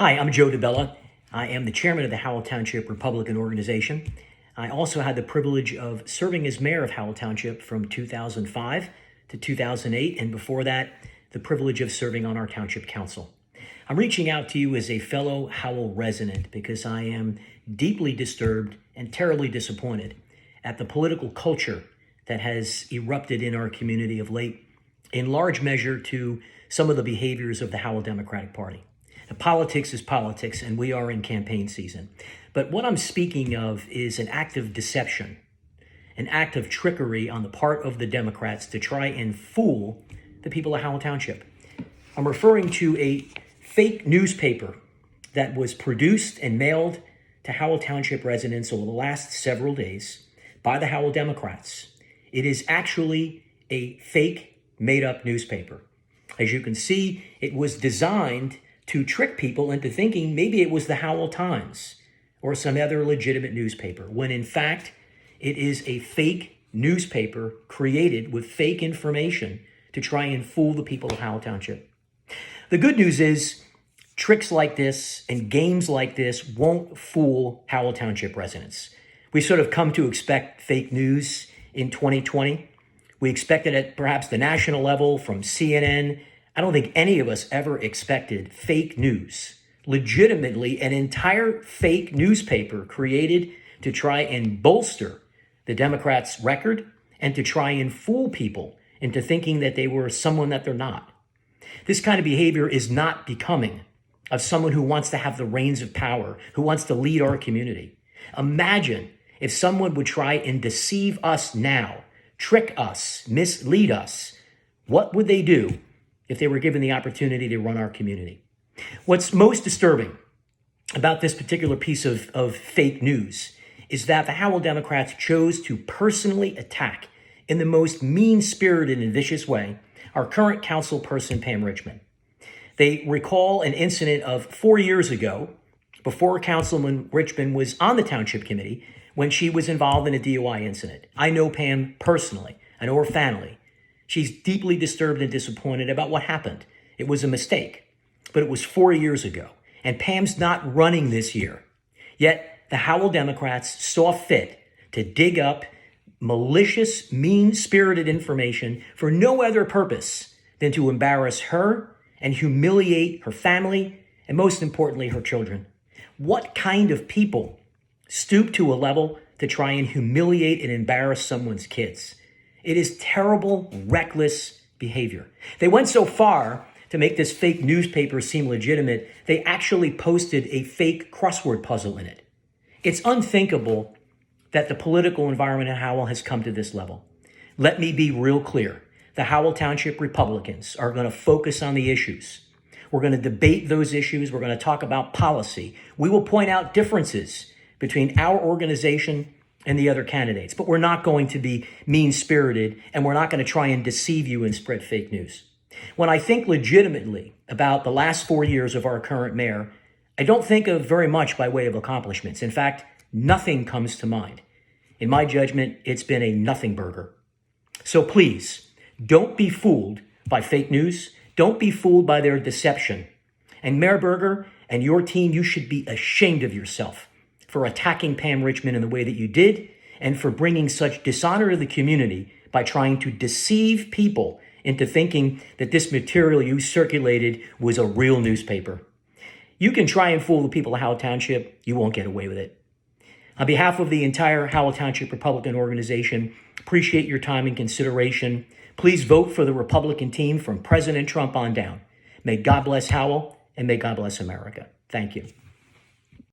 Hi, I'm Joe DiBella. I am the chairman of the Howell Township Republican Organization. I also had the privilege of serving as mayor of Howell Township from 2005 to 2008, and before that, the privilege of serving on our township council. I'm reaching out to you as a fellow Howell resident because I am deeply disturbed and terribly disappointed at the political culture that has erupted in our community of late, in large measure to some of the behaviors of the Howell Democratic Party. Politics is politics, and we are in campaign season. But what I'm speaking of is an act of deception, an act of trickery on the part of the Democrats to try and fool the people of Howell Township. I'm referring to a fake newspaper that was produced and mailed to Howell Township residents over the last several days by the Howell Democrats. It is actually a fake, made-up newspaper. As you can see, it was designed to trick people into thinking maybe it was the Howell Times or some other legitimate newspaper, when in fact, it is a fake newspaper created with fake information to try and fool the people of Howell Township. The good news is tricks like this and games like this won't fool Howell Township residents. We sort of come to expect fake news in 2020. We expected it perhaps the national level from CNN. I don't think any of us ever expected fake news, legitimately an entire fake newspaper created to try and bolster the Democrats' record and to try and fool people into thinking that they were someone that they're not. This kind of behavior is not becoming of someone who wants to have the reins of power, who wants to lead our community. Imagine if someone would try and deceive us now, trick us, mislead us. What would they do if they were given the opportunity to run our community? What's most disturbing about this particular piece of fake news is that the Howell Democrats chose to personally attack in the most mean-spirited and vicious way our current councilperson, Pam Richmond. They recall an incident of 4 years ago, before Councilman Richmond was on the township committee, when she was involved in a DUI incident. I know Pam personally. I know her family. She's deeply disturbed and disappointed about what happened. It was a mistake, but it was 4 years ago, and Pam's not running this year. Yet the Howell Democrats saw fit to dig up malicious, mean-spirited information for no other purpose than to embarrass her and humiliate her family, and most importantly, her children. What kind of people stoop to a level to try and humiliate and embarrass someone's kids? It is terrible, reckless behavior. They went so far to make this fake newspaper seem legitimate, they actually posted a fake crossword puzzle in it. It's unthinkable that the political environment in Howell has come to this level. Let me be real clear. The Howell Township Republicans are going to focus on the issues. We're going to debate those issues. We're going to talk about policy. We will point out differences between our organization and the other candidates, but we're not going to be mean-spirited, and we're not going to try and deceive you and spread fake news. When I think legitimately about the last 4 years of our current mayor, I don't think of very much by way of accomplishments. In fact, nothing comes to mind. In my judgment, it's been a nothing burger. So please, don't be fooled by fake news. Don't be fooled by their deception. And Mayor Berger and your team, you should be ashamed of yourself for attacking Pam Richmond in the way that you did, and for bringing such dishonor to the community by trying to deceive people into thinking that this material you circulated was a real newspaper. You can try and fool the people of Howell Township. You won't get away with it. On behalf of the entire Howell Township Republican Organization, appreciate your time and consideration. Please vote for the Republican team from President Trump on down. May God bless Howell, and may God bless America. Thank you.